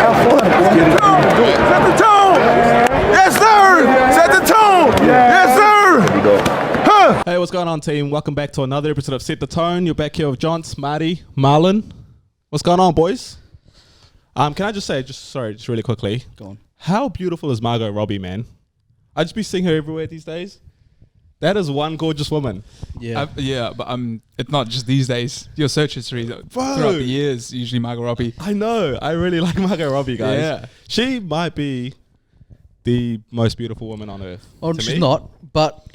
Set the tone! Yes, sir! Set the tone! Yes, sir! Huh. Hey, what's going on, team? Welcome back to another episode of Set the Tone. You're back here with Johns, Marty, Marlon. What's going on, boys? Can I just say, just really quickly. Go on. How beautiful is Margot Robbie, man? I just be seeing her everywhere these days. That is one gorgeous woman. Yeah. But it's not just these days. Your search history throughout the years, usually Margot Robbie. I know. I really like Margot Robbie, guys. Yeah. She might be the most beautiful woman on earth. Oh, to she's me. not, but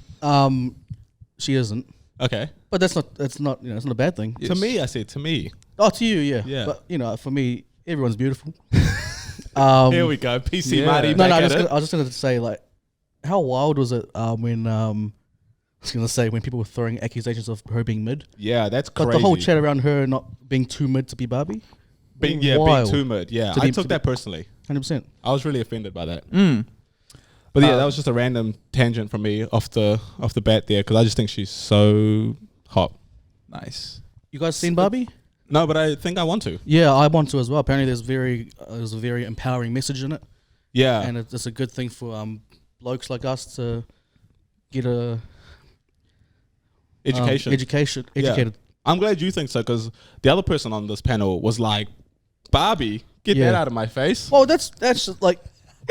she isn't. Okay. But it's not it's not a bad thing. To me, I said to me. Oh, to you, yeah. Yeah. But for me, everyone's beautiful. Here we go. PC yeah. Marty. No, back I at it. was just gonna say, like, how wild was it when when people were throwing accusations of her being mid? Yeah, that's But crazy. the whole chat around her not being too mid to be Barbie. being Wild. too mid. Yeah, To I be- took to that personally. 100%. I was really offended by that. Mm. But yeah, that was just a random tangent from me off the bat there because I just think she's so hot. Nice. You guys seen Barbie? No, but I think I want to. Yeah, I want to as well. Apparently, there's a very empowering message in it, Yeah, and it's a good thing for blokes like us to get a education. Yeah. educated. I'm glad you think so because the other person on this panel was like, Barbie, get Yeah. that out of my face. Well, that's like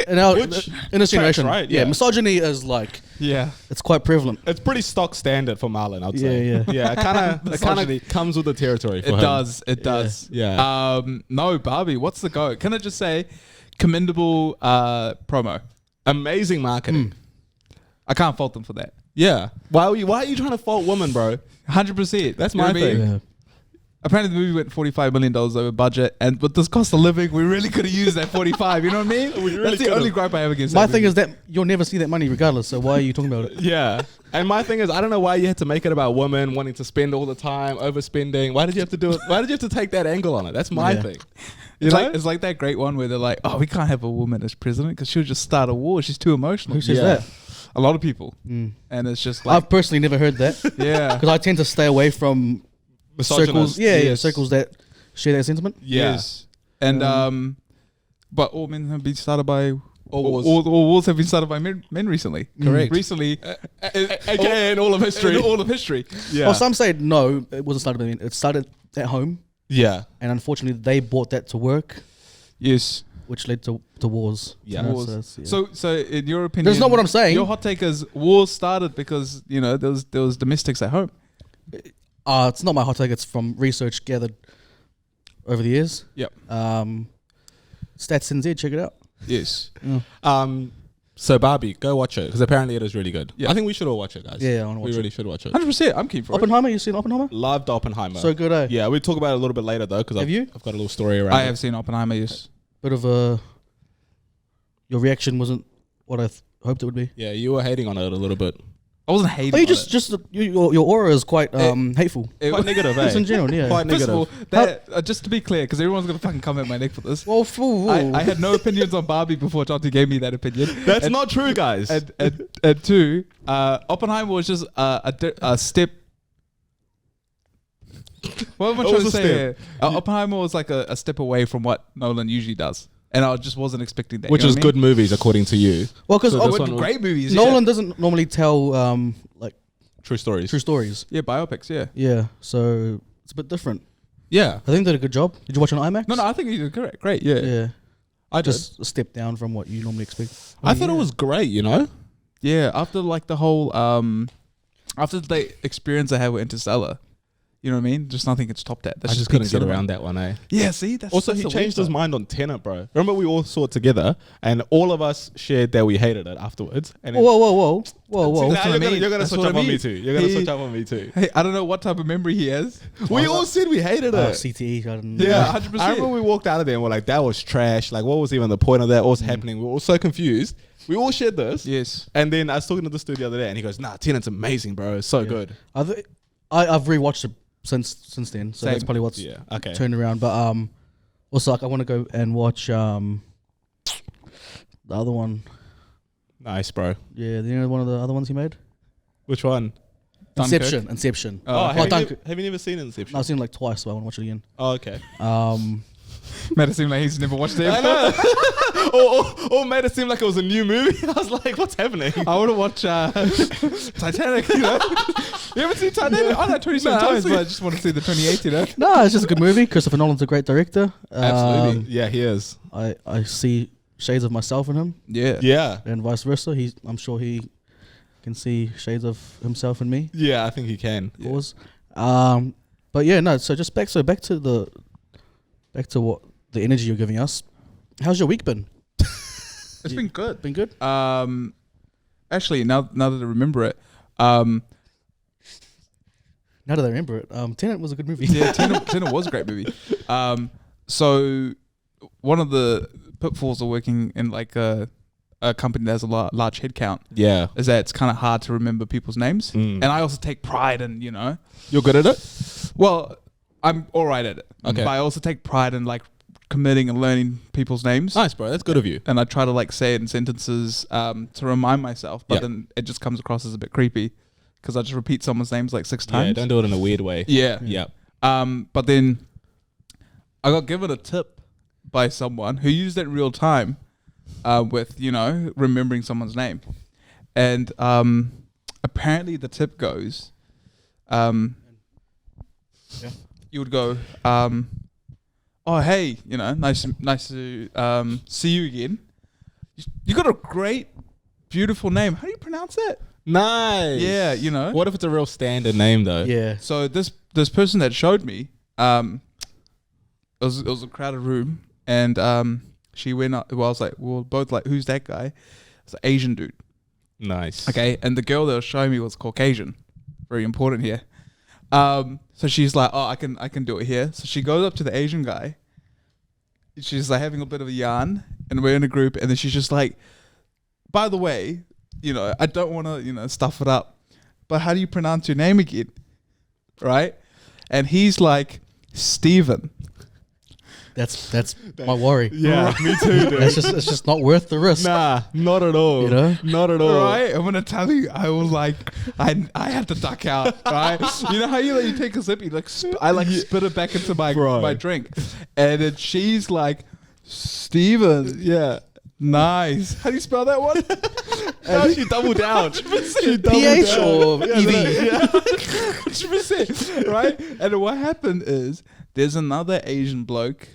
in our Which in this tracks, generation, right? Yeah, Yeah. misogyny is like Yeah. it's quite prevalent. It's pretty stock standard for Marlon, I'd say. Yeah. Yeah, it kind Misogyny. of comes with the territory for It him. does. It does. Yeah. No, Barbie. What's the go? Can I just say, commendable promo. Amazing marketing. I can't fault them for that. Yeah. Why are you trying to fault women, bro? 100%. That's You know my what I mean? thing. Yeah. Apparently, the movie went $45 million over budget, and with this cost of living, we really could have used that 45. You know what I mean? We really That's the could've. only gripe I have against. My that thing movie. is that you'll never see that money regardless. So why are you talking about it? Yeah. And my thing is, I don't know why you had to make it about women wanting to spend all the time, overspending. Why did you have to do it? Why did you have to take that angle on it? That's my Yeah. thing. It's like that great one where they're like, "Oh, we can't have a woman as president because she'll just start a war. She's too emotional." Who says Yeah. that? A lot of people, Mm. and it's just like, I've personally never heard that yeah, because I tend to stay away from circles. Misogynist. Yeah, circles that share that sentiment. Yeah. yes, and but all men have been started by. wars. All wars have been started by men recently. Correct. Recently, AKA in all of history. in all of history. Yeah. Well, some say no, it wasn't started by men. It started at home, Yeah. and unfortunately, they brought that to work, Yes. which led to wars. Yeah. You know, Wars. so it's- yeah. So in your opinion, That's not what I'm saying. Your hot take is wars started because there was domestics at home. It's not my hot take. It's from research gathered over the years. Yep. Stats NZ, check it out. Yes. So Barbie, go watch it because apparently it is really good. Yeah. I think we should all watch it, guys. Yeah, I wanna watch We it. really should watch it. 100%. I'm keen for it. Oppenheimer, you seen Oppenheimer? Loved Oppenheimer. So good, eh? Yeah, we'll talk about it a little bit later though because Have you? I've got a little story around I it. have seen Oppenheimer. Yes. Bit of a. Your reaction wasn't what I hoped it would be. Yeah, you were hating on it a little bit. I wasn't hating. Oh, you on just your aura is quite hateful. Quite negative, eh? Just in general, yeah. Quite First negative. of all, that, just to be clear, because everyone's gonna fucking come at my neck for this. Well, fool. I had no opinions on Barbie before Jonty gave me that opinion. That's not true, guys. And two, Oppenheimer was just a step. What am I It trying was to a say step. here? Oppenheimer was like a step away from what Nolan usually does, and I just wasn't expecting that. Which you know is what I good movies according to you. Well, because So this one was- great movies. Nolan doesn't normally tell like True stories. true stories. yeah, biopics. Yeah. Yeah, so it's a bit different. Yeah, I think they did a good job. Did you watch it on IMAX? No, I think he did correct. Great. Yeah. Yeah, I just a step down from what you normally expect. I thought it was great. You know. Yeah, after like the whole after the experience I had with Interstellar, you know what I mean? Just nothing gets topped at. That's I just peak couldn't get cinema. around that one, eh? Yeah, see, that's Also, that's he the changed weird his part. mind on Tenet, bro. Remember we all saw it together, and all of us shared that we hated it afterwards. And then, Whoa! Now what I you're mean. gonna That's switch what up I on me mean. too. You're gonna He- switch up on me too. Hey, I don't know what type of memory he has. We all said we hated it. CTE. I didn't Yeah, know. 100%. I remember we walked out of there and we're like, that was trash. Like, what was even the point of that? What was happening? We were all so confused. We all shared this. Yes. And then I was talking to this dude the other day and he goes, nah, Tenet's amazing, bro. It's so Yeah. good. I've rewatched it since then, so that's Same. probably what's Yeah. Okay. turned around. But also like I want to go and watch the other one. Nice, bro. Yeah, you know one of the other ones he made. Which one? Dunkirk. Inception. Oh, have, you Dunk- never, have you never seen Inception? I've seen it like twice, so I want to watch it again. Oh, okay. Made it seem like he's never watched it. I know. or made it seem like it was a new movie. I was like, what's happening? I want to watch Titanic. You know, you haven't seen Titanic? I know 27 times, but I just want to see the 28. You know, No, it's just a good movie. Christopher Nolan's a great director. Absolutely. Yeah, he is. I see shades of myself in him, yeah, and vice versa. I'm sure he can see shades of himself in me. Yeah, I think he can. Of course. But yeah, no. So just back to what the energy you're giving us. How's your week been? It's been good. Been good. Actually, now that I remember it, Now that I remember it, Tenet was a good movie. yeah, Tenet was a great movie. So one of the pitfalls of working in like a company that has a large headcount Yeah. is that it's kind of hard to remember people's names. Mm. And I also take pride in, You're good at it? well, I'm all right at it. Okay. But I also take pride in like committing and learning people's names. Nice, bro. That's good of you. And I try to like say it in sentences to remind myself, but Yeah. then it just comes across as a bit creepy because I just repeat someone's names like 6 times. Yeah, don't do it in a weird way. Yeah. Yeah. But then I got given a tip by someone who used it in real time with, remembering someone's name. And apparently the tip goes, you would go, oh, hey, nice to see you again. You got a great, beautiful name. How do you pronounce it? Nice. Yeah, What if it's a real standard name though? Yeah. So this person that showed me, it was a crowded room, and she went up. Well, I was like, we were both like, who's that guy? It's an Asian dude. Nice. Okay, and the girl that was showing me was Caucasian. Very important here. So she's like, oh, I can do it here. So she goes up to the Asian guy. She's like having a bit of a yarn, and we're in a group, and then she's just like, by the way, I don't want to, stuff it up, but how do you pronounce your name again? Right? And he's like, Steven. That's my worry. Yeah, me too, dude. It's just not worth the risk. Nah, not at all. Not at all. Right? I'm gonna tell you, I was like, I had to duck out. Right? You know how you take a sip, I spit it back into my drink, and then she's like, Steven, Yeah. nice. How do you spell that one? And she doubled down. She doubled PH down. or EV? Yeah. 100%. Right? And what happened is there's another Asian bloke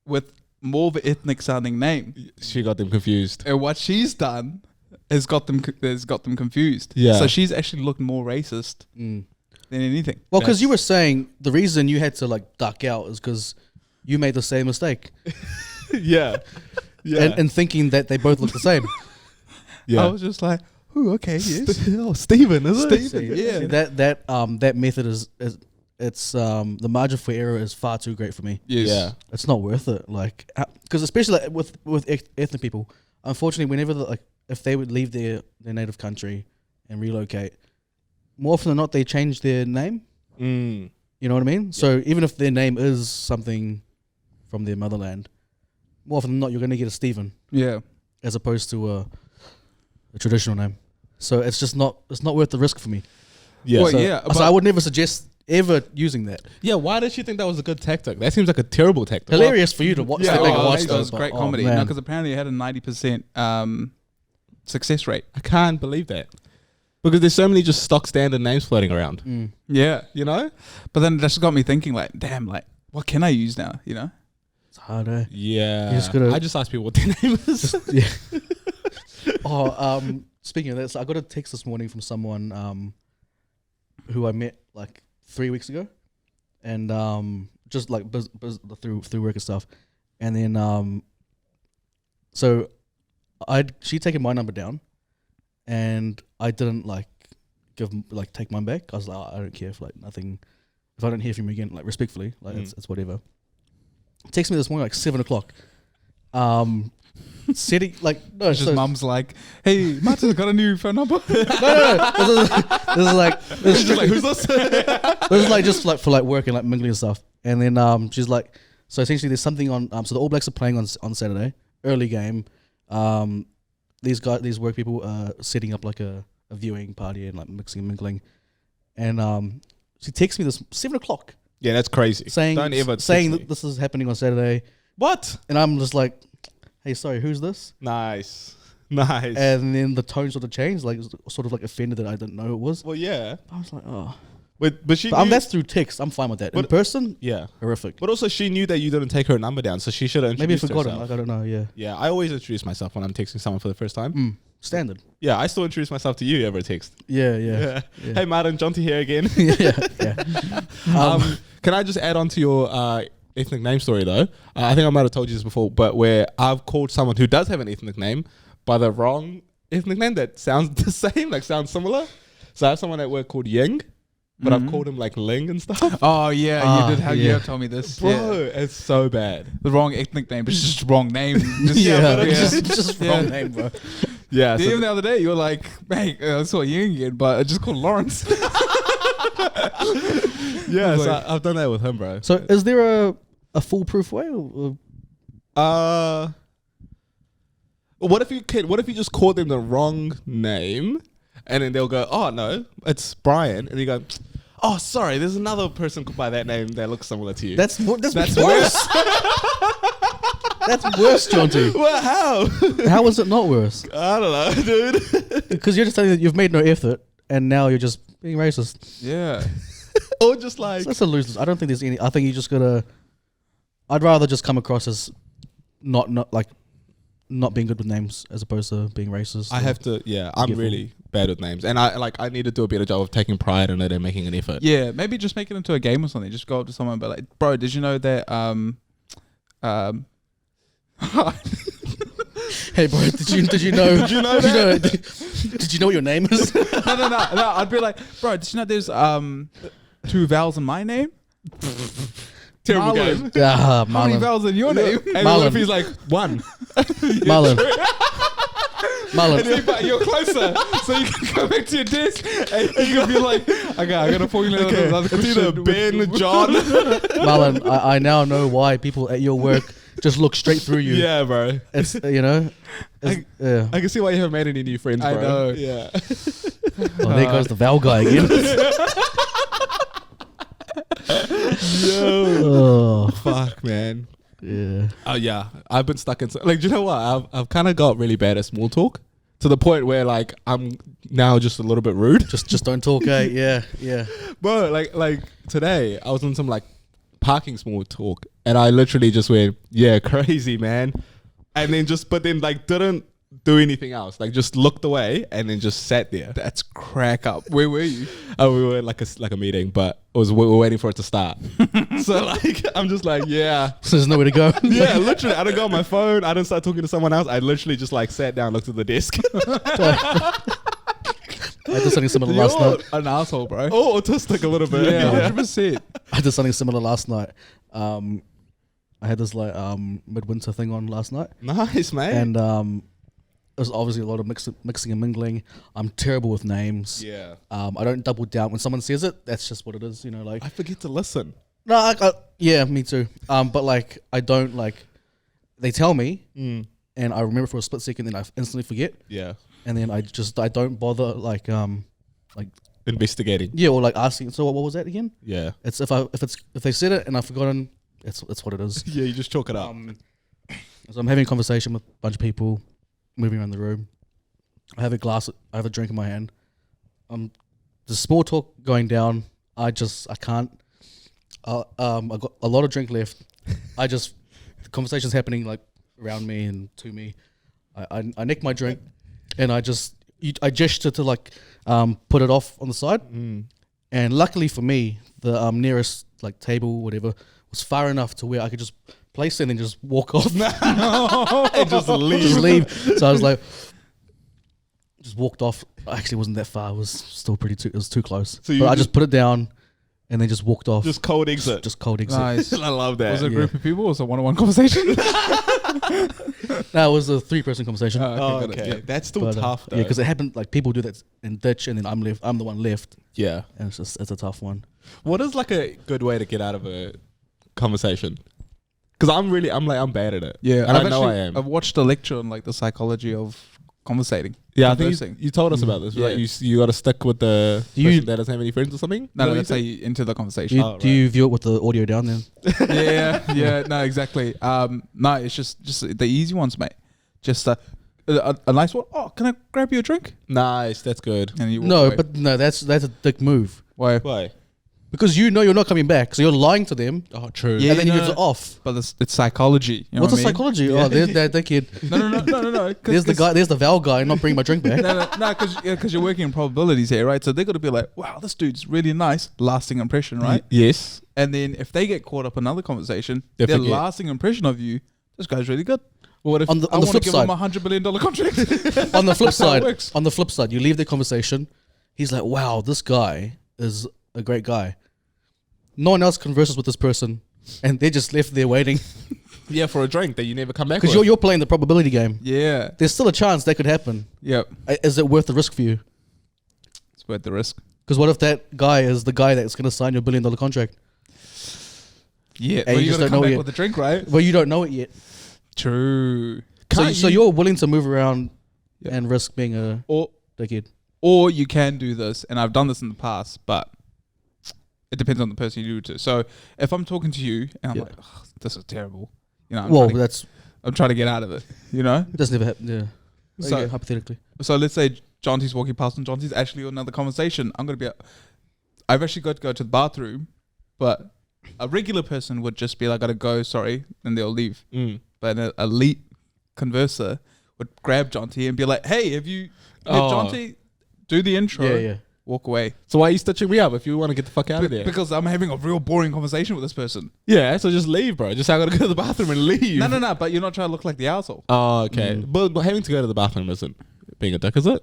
with more of an ethnic sounding name, She got them confused. and what she's done has got them confused. Yeah. So she's actually looked more racist than anything. Well, because you were saying the reason you had to like duck out is because you made the same mistake, Yeah. Yeah. and thinking that they both look the same. yeah. I was just like, "Ooh, okay, yes." Oh, Steven, is it? Steven, yeah. See, that method is it's the margin for error is far too great for me. Yes. Yeah. It's not worth it. Like, because especially like, with ethnic people, unfortunately, whenever if they would leave their native country and relocate, more often than not, they change their name. Mm. You know what I mean? So even if their name is something from their motherland, more often than not, you're going to get a Stephen Yeah. as opposed to a traditional name. So it's just not worth the risk for me. Yeah. Well, So, yeah, so but- I would never suggest ever using that. Yeah, why did she think that was a good tactic? That seems like a terrible tactic. Hilarious for you to watch. Yeah, Step back and well, watch it those, was but, great oh, comedy. man. Because apparently it had a 90% success rate. I can't believe that. Because there's so many just stock standard names floating around. Mm. Yeah. You know? But then that's got me thinking like, damn, like, what can I use now, It's hard, eh? Yeah. You just gotta- I just ask people what their name is. Yeah. Speaking of that, so I got a text this morning from someone who I met like 3 weeks ago, and just like through work and stuff, and then so she'd taken my number down, and I didn't take mine back. I was like, I don't care if nothing. If I don't hear from you again, respectfully, it's whatever. Text me this morning 7:00. Setting no, It's just mum's like, hey, Martin's got a new phone number. no. This is Who's this? this is just for work and mingling and stuff. And then she's like, so essentially there's something on. So the All Blacks are playing on Saturday, early game. These work people are setting up a viewing party and mixing and mingling. And she texts me this 7:00. Yeah, that's crazy. saying Don't ever saying text that me. this is happening on Saturday, What? and I'm just like, hey, sorry, who's this? Nice. Nice. And then the tone sort of changed, like sort of like offended that I didn't know who it was. well, yeah. I was like, oh, But she but knew, that's through text. I'm fine with that. In But- person, yeah. horrific. But also she knew that you didn't take her number down, so she should have Maybe I introduced forgot it. herself. Like I don't know. Yeah, Yeah, I always introduce myself when I'm texting someone for the first time. standard. Yeah, I still introduce myself to you every text. Yeah. Yeah. Yeah. Hey, Martin, Jonty here again. yeah. Can I just add on to your ethnic name story though? I think I might have told you this before, but where I've called someone who does have an ethnic name by the wrong ethnic name that sounds the same, like sounds similar. So I have someone at work called Ying, but I've called him like Ling and stuff. Oh yeah, you did. You yeah. have told me this, Bro, Yeah. it's so bad. The wrong ethnic name, but it's just wrong name. Just, Yeah, but it's yeah. just wrong name, bro. Yeah, so Even the other day, you were like, "Mate, I saw you again, but I just called Lawrence." yeah, so like- I've done that with him, bro. So, is there a foolproof way? Or What if you just called them the wrong name, and then they'll go, "Oh no, it's Brian," and you go, "Oh, sorry, there's another person by that name that looks similar to you." that's worse. That's worse, Jonty. well, how? How is it not worse? I don't know, dude. Because you're just telling that you've made no effort, and now you're just being racist. yeah. Or just like, So that's a lose. I don't think there's any. I think you just gotta. I'd rather just come across as not being good with names as opposed to being racist. I have to. Yeah, I'm Careful. really bad with names, and I need to do a better job of taking pride in it and making an effort. Yeah, maybe just make it into a game or something. Just go up to someone and be like, "Bro, did you know that Hey, bro, did you know? Did you know that? Did you know what your name is? no. I'd be like, "Bro, did you know there's 2 vowels in my name? Terrible Marlon. game. Ah, How many Marlon. vowels in your name?" And what if Marlon. he's like one? Marlon. And Marlon. then, but you're closer, so you can go back to your desk and you can be like, "Okay, I got a formula." Okay, Another it's either question. Ben, John. Marlon, I now know why people at your work just look straight through you. Yeah, bro. It's yeah. I can see why you haven't made any new friends, bro. I know. Yeah. Oh, there goes the Val guy again. Yo. Oh, Fuck, man. yeah. Oh yeah, I've been stuck in. Like, do you know what? I've kind of got really bad at small talk to the point where like I'm now just a little bit rude. Just don't talk, eh? Yeah. Bro, like today I was in some like parking small talk, and I literally just went, "Yeah, crazy, man," and then like didn't do anything else. Like just looked away and then just sat there. That's crack up. Where were you? Oh, we were at like a meeting, but we were waiting for it to start. So like I'm just like, yeah. So there's nowhere to go. Yeah, literally, I didn't go on my phone. I didn't start talking to someone else. I literally just like sat down, looked at the desk. I did something similar last You're night. an asshole, bro. Oh, autistic a little bit. Yeah, 100%. I did something similar last night. I had this like midwinter thing on last night, Nice, mate. and it was obviously a lot of mixing and mingling. I'm terrible with names. Yeah. I don't double down when someone says it. That's just what it is, you know. Like I forget to listen. no, yeah, me too. But like I don't like. They tell me, and I remember for a split second, then I instantly forget, Yeah. and then I don't bother like Investigating. yeah, or like asking. So what was that again? Yeah. It's if they said it and I've forgotten, it's what it is. Yeah, you just chalk it up. So I'm having a conversation with a bunch of people, moving around the room. I have a drink in my hand. The small talk going down. I can't. I got a lot of drink left. The conversation's happening like around me and to me. I nick my drink, and I gesture to like put it off on the side. And luckily for me, the nearest like table, whatever, was far enough to where I could just place it and then just walk off. And just leave. Just leave. So I was like, just walked off. I actually wasn't that far. It was still it was too close. So you but I just- just put it down and then just walked off. Just cold exit. Just cold exit. Nice. I love that. Was it a Yeah. group of people or was it a one-on-one conversation? No, it was a 3-person conversation. Oh, got it. okay. Yeah. That's still But, tough, though. yeah, because it happened like people do that in ditch and then I'm the one left, yeah. and it's a tough one. What is like a good way to get out of a conversation? Because I'm bad at it. Yeah, and I know I am. I've watched a lecture on like the psychology of conversating. Yeah, I think conversing. you told us about this. Yeah. Like you got to stick with the Do you- person that doesn't have any friends or something. No, Is that that's how what you enter the Do conversation. you, Oh, do you view it with the audio down then? yeah, no, exactly. No, it's just the easy ones, mate. Just a nice one. Oh, can I grab you a drink? you said? Nice, that's good. And you walk No, away. but no, that's a dick move. Why? Why? Because you know you're not coming back, so you're lying to them, Oh, true. Yeah, and then no, you're just off. But it's psychology. You know What's the what I mean? psychology? Oh, there's that kid. No. There's the guy. There's the Val guy. Not bringing my drink back. No, because you're working in probabilities here, right? So they're gonna be like, wow, this dude's really nice, lasting impression, right? Yes. And then if they get caught up in another conversation, They their forget. lasting impression of you, this guy's really good. What if On the I want to flip give side, him $100 billion contract. on the flip That's how it side, works. on the flip side, you leave the conversation. He's like, "Wow, this guy is a great guy." No one else converses with this person, and they're just left there waiting yeah, for a drink that you never come back because with? you're playing the probability game. Yeah. There's still a chance that could happen. Yep. Is it worth the risk for you? It's worth the risk. Because what if that guy is the guy that's going to sign your $1 billion contract? Yeah. And Well, you you just gotta don't know come back yet. with a drink, right? Well, you don't know it yet. True. So you're willing to move around Yeah. and risk being a Or dickhead. or you can do this, and I've done this in the past, but it depends on the person you do it to. So if I'm talking to you and I'm Yeah. like, "Ugh, this is terrible, you know, Well, that's I'm trying to get out of it, you know. that's never happened. Yeah. So- Okay, hypothetically. So let's say John T's walking past and John T's actually on another conversation. I'm gonna be, I've actually got to go to the bathroom, but a regular person would just be like, "Gotta go, sorry," and they'll leave. Mm. But an elite converser would grab John T and be like, "Hey, have you met Oh. John T? Do the intro, Yeah. walk away." So why are you stitching me up if you want to get the fuck out of there? Because I'm having a real boring conversation with this person. Yeah, so just leave, bro. Just I gotta go to the bathroom and leave. No, but you're not trying to look like the asshole. Oh, okay. But having to go to the bathroom isn't being a dick, is it?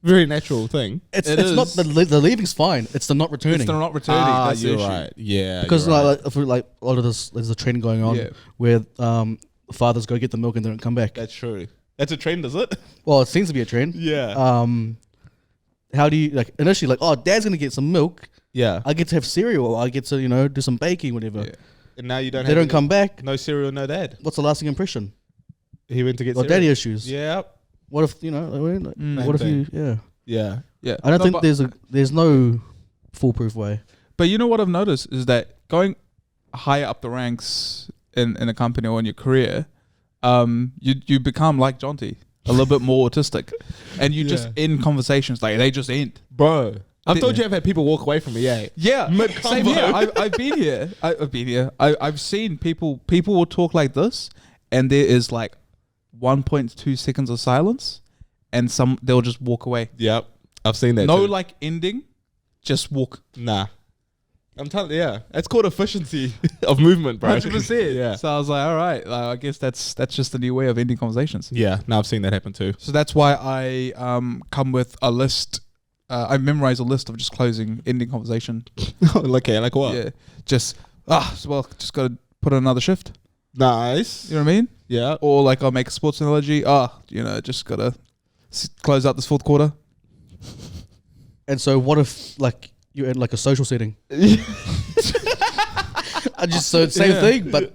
Very natural thing. It's It not is. the leaving's fine. It's the not returning. It's not returning. That's the you're issue. right. Yeah, Because you're right. like, like a lot of this, there's a trend going on Yeah. where fathers go get the milk and they don't come back. That's true. That's a trend, is it? Well, it seems to be a trend. Yeah. How do you like initially like? Oh, dad's gonna get some milk. Yeah. I get to have cereal. Or I get to do some baking, whatever. Yeah. And now you don't. They don't come back. No cereal, no dad. What's the lasting impression? He went to get Or cereal. daddy issues. Yeah. What if what if Same you? Yeah. Yeah. Yeah, I don't No, think but- there's no foolproof way. But you know what I've noticed is that going higher up the ranks in a company or in your career, you become like John T, a little bit more autistic, and you just end conversations like they just end. Bro. I've Did- told you I've had people walk away from me, yeah. Yeah, Mid-combo. same here. I've been here. I've been here. I've seen people will talk like this, and there is like 1.2 seconds of silence, and they'll just walk away. Yep. I've seen that. No too. like ending, just walk. Nah. I'm telling you, yeah. That's called efficiency of movement, bro. 100%. Yeah. So I was like, all right, I guess that's just a new way of ending conversations. Yeah. No, I've seen that happen too. So that's why I come with a list. I memorize a list of just ending conversation. Okay, like what? Yeah, just just got to put in another shift. Nice. You know what I mean? Yeah. Or like I'll make a sports analogy. Just got to close out this fourth quarter. And so, what if like you're in like a social setting? Same thing, but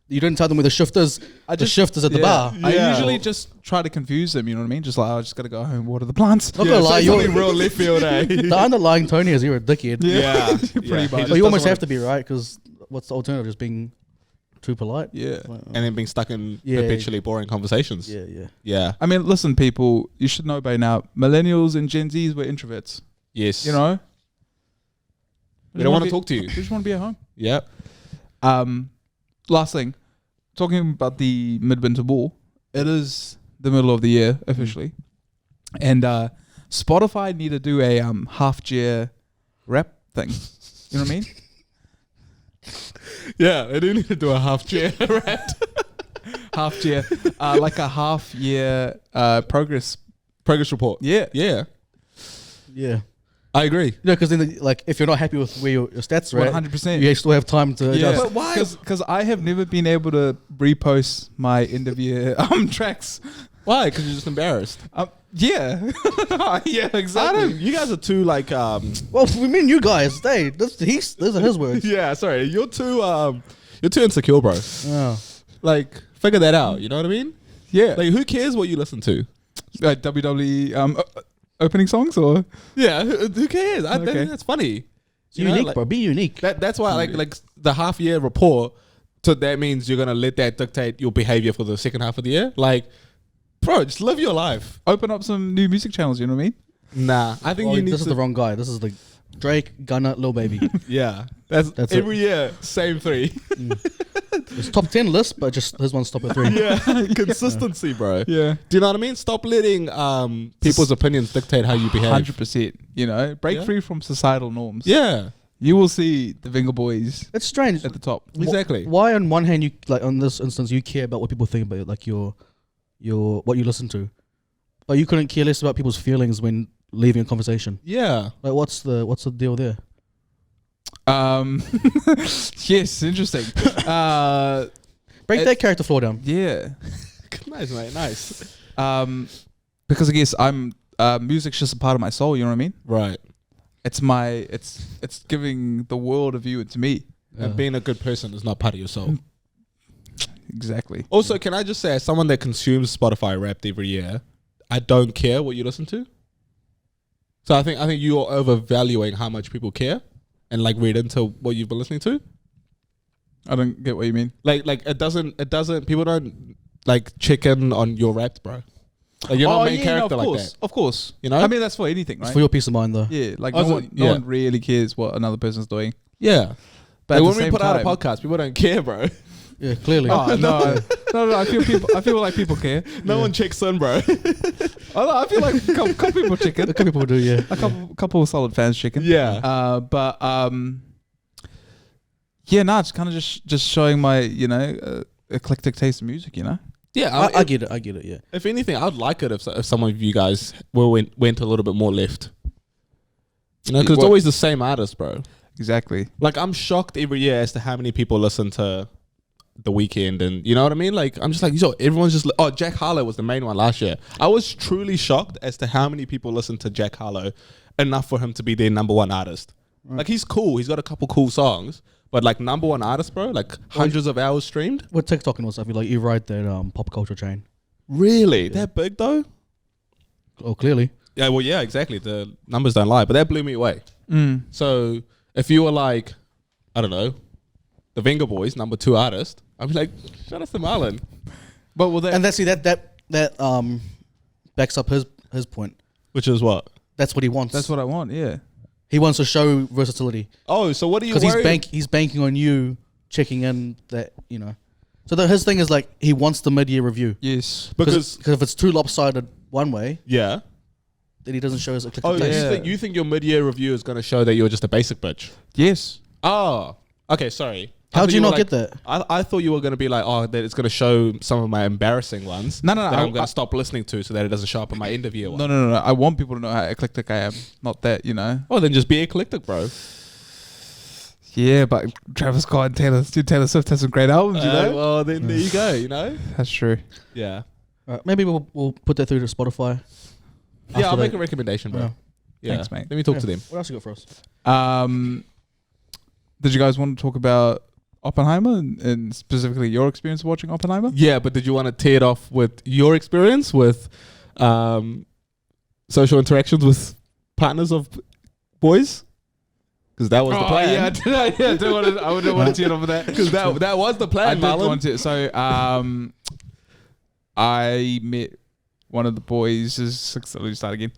you don't tell them where the shift is. The shift is at the bar. I Yeah. usually just try to confuse them. You know what I mean? Just like I just got to go home, water the plants. Not gonna lie, you're you're real left field, eh? the underlying Tony is you're a dickhead. Yeah. Pretty much. But you almost have to be right because what's the alternative? Just being too polite. Yeah. And then being stuck in Yeah. perpetually boring conversations. Yeah. Yeah. I mean, listen, people, you should know by now. Millennials and Gen Zs were introverts. Yes. You know, They don't want to talk to you. They just want to be at home. Yep. Last thing, talking about the midwinter war, it is the middle of the year officially, and Spotify need to do a half-year rap thing. You know what I mean? Yeah. They do need to do a half chair rant. Half-year, like a half-year progress. Progress report. Yeah. Yeah. Yeah. I agree. Because then, like, if you're not happy with where your stats are at, 100%. you still have time to Yeah, adjust. But why? Because I have never been able to repost my end of year tracks. Why? Because you're just embarrassed. Yeah, yeah, exactly. You guys are too like. Well, we mean you guys. Those are his words. Yeah. Sorry. You're too insecure, bro. Oh. Like, figure that out. You know what I mean? Yeah, Like, who cares what you listen to? Like WWE opening songs or Yeah, who cares? I Okay. think that's funny. It's You know, unique, like- bro. Be unique. That's why like the half year report. So that means you're gonna let that dictate your behavior for the second half of the year. Like, bro, just live your life. open up some new music channels. You know what I mean? Nah, I think Oh, you need this is to. the wrong guy. This is the Drake, Gunna, Lil Baby. Yeah, that's That's every year same three. It's top 10 list, but just his one's top at 3. Yeah, consistency, bro. Yeah. Do you know what I mean? Stop letting people's opinions dictate how you behave. 100%. You know, break Yeah. free from societal norms. Yeah, You will see the Vinger Boys It's strange. at the top. exactly. Why on one hand you like on this instance you care about what people think about like your what you listen to, but you couldn't care less about people's feelings when leaving a conversation. Yeah, Like what's the deal there? Yes, interesting. Break It- that character flaw down. Yeah. nice, mate. Nice. Because I guess I'm music's just a part of my soul. You know what I mean? Right. It's it's giving the world a view into me. And being a good person is not part of your soul. Exactly. Also, can I just say, as someone that consumes Spotify Wrapped every year, I don't care what you listen to. So I think you're overvaluing how much people care and like read into what you've been listening to. I don't get what you mean. Like it doesn't people don't like check in on your Wrapped, bro. Like you're not a main character like that. Of course. You know? I mean, that's for anything, It's right? for your peace of mind though. Yeah, like Also, no one really cares what another person's doing. Yeah. But Like at when the we same put out a time- podcast, people don't care, bro. Yeah, clearly. Oh no, no! I feel like people care. No one checks in, bro. I feel like a couple people chicken. A couple people do, yeah. A couple of solid fans chicken. Yeah. But yeah, no, it's kind of just showing my eclectic taste in music. You know. Yeah, I get it, yeah. If anything, I'd like it if some of you guys went a little bit more left. You know, because it's What? always the same artist, bro. Exactly. Like, I'm shocked every year as to how many people listen to The Weeknd, and you know what I mean? Like, I'm just like, yo, everyone's just Jack Harlow was the main one last year. I was truly shocked as to how many people listen to Jack Harlow enough for him to be their number one artist. Like, he's cool. He's got a couple cool songs, but like number one artist, bro, like hundreds of hours streamed. With TikTok and all stuff, you like you ride that pop culture chain. Really? That big though? Oh, clearly. Yeah, well, yeah, exactly. The numbers don't lie, but that blew me away. So if you were like, I don't know, the Vinger Boys, number 2 artist, I'd be like, shout out to Marlon. But well, And that backs up his point. Which is what? That's what he wants. that's what I want. Yeah. he wants to show versatility. Oh, so what are you Because worried? he's banking on you checking in that, you know. So his thing is like he wants the mid-year review. Yes. Because, if it's too lopsided one way, yeah. then he doesn't show us eclectic Oh, taste. you think your mid-year review is going to show that you're just a basic bitch? Yes. Oh, okay, sorry. I How'd thought you were not get that? I thought you were going to be like, oh, that it's going to show some of my embarrassing ones. No, that I- I'm going to stop listening to so that it doesn't show up in my end of year one. No. I want people to know how eclectic I am. Not that, you know. Oh, then just be eclectic, bro. Yeah, but Travis Scott and Taylor Swift has some great albums, you know. Well, then there you go, you know? That's true. Yeah. Maybe we'll put that through to Spotify. Yeah, After I'll make that. a recommendation, bro. Yeah. Yeah. Thanks, mate. Let me talk to them. What else you got for us? Did you guys want to talk about Oppenheimer and specifically your experience watching Oppenheimer? Yeah, but did you want to tee it off with your experience with social interactions with partners of boys? Because that was the plan. Yeah, I wouldn't want to tee it off with that. Because that was the plan, I did Marlon. want to. So, I met one of the boys. Let me start again.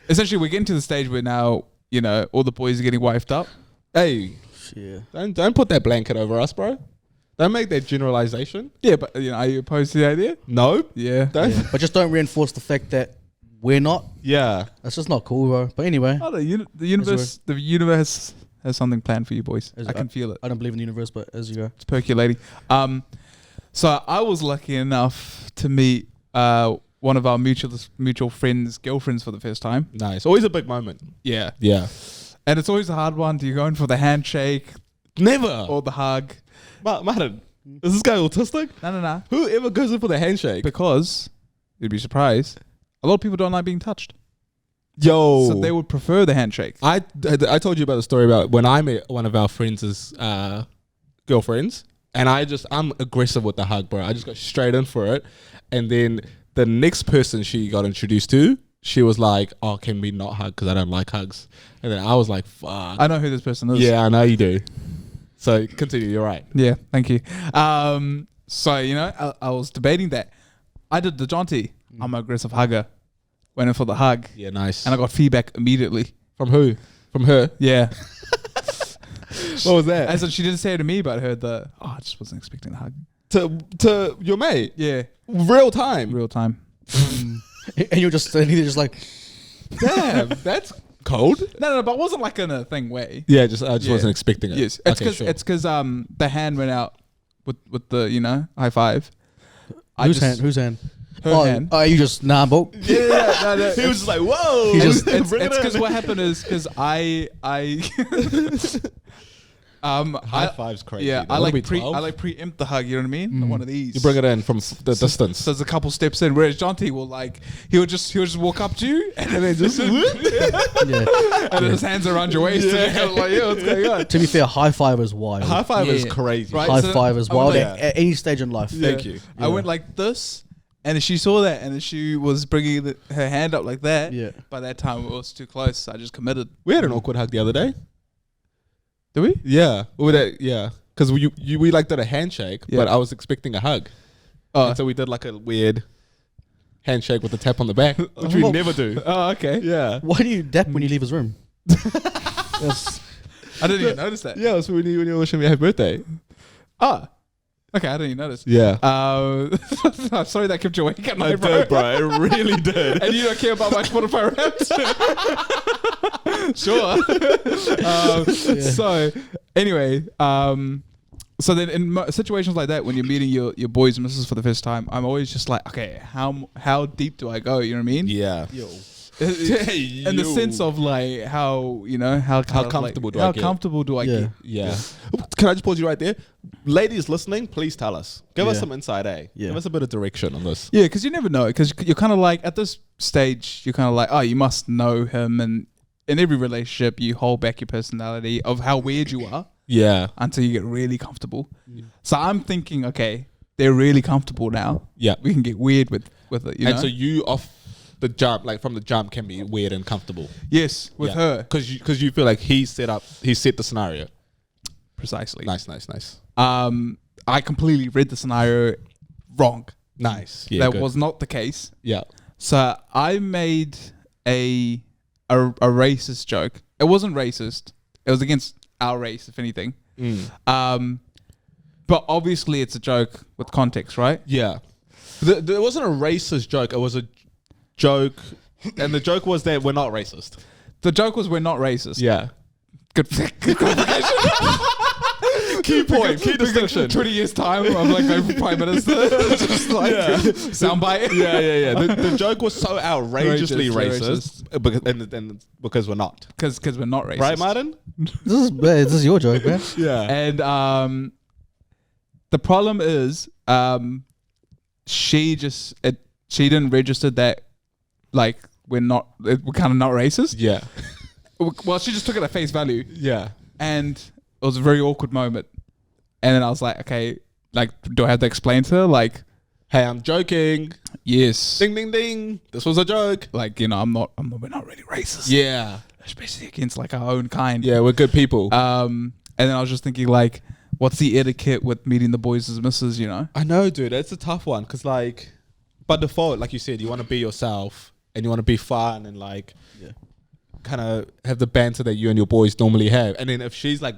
Essentially, we're getting to the stage where now, you know, all the boys are getting wifed up. Hey, Yeah. don't put that blanket over us, bro. Don't make that generalization. Yeah, but you know, are you opposed to the idea? No. Yeah. Don't. Yeah. But just don't reinforce the fact that we're not. Yeah. That's just not cool, bro. But anyway, Oh, the universe has something planned for you boys. Is I it- can feel it. I don't believe in the universe, but as you go. It's percolating. So I was lucky enough to meet one of our mutual friends' girlfriends for the first time. Nice. Always a big moment. Yeah. Yeah. And it's always a hard one. Do you go in for the handshake Never. or the hug? Martin, is this guy autistic? No. Whoever goes in for the handshake? Because you'd be surprised. A lot of people don't like being touched. Yo. So they would prefer the handshake. I told you about the story about when I met one of our friends' girlfriends, and I'm aggressive with the hug, bro. I just got straight in for it, and then the next person she got introduced to, she was like, "Oh, can we not hug? Because I don't like hugs." And then I was like, "Fuck." I know who this person is. Yeah, I know you do. So continue. You're right. Yeah, thank you. So, you know, I was debating that. I did the jaunty. I'm an aggressive hugger. Went in for the hug. Yeah, nice. And I got feedback immediately. From who? From her? Yeah. What was that? As in, she didn't say it to me, but I heard I just wasn't expecting the hug. To your mate? Yeah. Real time. Real time. And you're just standing there, just like, Damn, that's cold. No, but it wasn't like in a thing way. Yeah, I just Yeah. wasn't expecting it. Yes. It's Okay, because sure. the hand went out with the, you know, high five. whose hand? Whose hand? Her hand. Oh, you just bro. Yeah, no, he was just like, "Whoa!" He just- It's Bring it because in. what happened is because I High five's crazy. Yeah, though. I What are we, like 12? preempt the hug. You know what I mean? Like one of these. You bring it in from the distance. So there's a couple steps in. Whereas Jonty will he'll just walk up to you and then just and Yeah. then his hands around your waist and you're kind of like, yeah, what's going on? To be fair, high five is wild. High five is Yeah. crazy. Right. High so five is I went wild like- at any stage in life. Thank you. I went like this, and then she saw that, and then she was bringing her hand up like that. Yeah. By that time, it was too close. So I just committed. We had an awkward hug the other day. Did we? Yeah. Yeah. Because we like did a handshake, Yeah. but I was expecting a hug. Oh, And so we did like a weird handshake with a tap on the back, which we Oh. never do. oh, okay. Yeah. Why do you dap when you leave his room? That's- I didn't even notice that. Yeah, so when you were wishing me happy birthday. Oh, okay. I didn't even notice. Yeah. I'm sorry that kept you awake at night, bro. bro. It really did. And you don't care about my Spotify raps? Sure. So, anyway, so then in situations like that, when you're meeting your boys and missus for the first time, I'm always just like, okay, how deep do I go? You know what I mean? Yeah. In the sense of like how comfortable do I how get? comfortable do I Yeah. get? Yeah. Can I just pause you right there? Ladies listening, please tell us. Give us Yeah. some insight, Yeah. Give us a bit of direction on this. Yeah, because you never know. Because you're kind of like at this stage, you're kind of like, oh, you must know him, and in every relationship, you hold back your personality of how weird you are Yeah. until you get really comfortable. So I'm thinking, okay, they're really comfortable now. Yeah. We can get weird with it. You And know? so you off the jump, like from the jump, can be weird and comfortable. yes, with her Because you feel like he set the scenario. precisely. Nice. I completely read the scenario wrong. Nice. Yeah. That good. was not the case. Yeah. So I made a racist joke. It wasn't racist. It was against our race, if anything. But obviously it's a joke with context, right? Yeah. It wasn't a racist joke. It was a joke. And the joke was that we're not racist. The joke was we're not racist. Yeah. Good clarification. Key point. Key distinction. 20 years time, I'm like going for Prime Minister. Just like soundbite. Yeah. The joke was so outrageously Outrageous, racist because we're not. Because we're not racist. Right, Martin? this is your joke, man. Yeah. And the problem is she didn't register that like we're kind of not racist. Yeah. Well, she just took it at face value, Yeah. and it was a very awkward moment. And then I was like, okay, like, do I have to explain to her? Like, Hey, I'm joking. yes, Ding, ding, ding. This was a joke. like, you know, we're not really racist. Yeah. Especially against like our own kind. Yeah, we're good people. And then I was just thinking like, what's the etiquette with meeting the boys as missus, you know? I know, dude. It's a tough one because, like, by default, like you said, you want to be yourself and you want to be fun and, like, kind of have the banter that you and your boys normally have. And then if she's, like,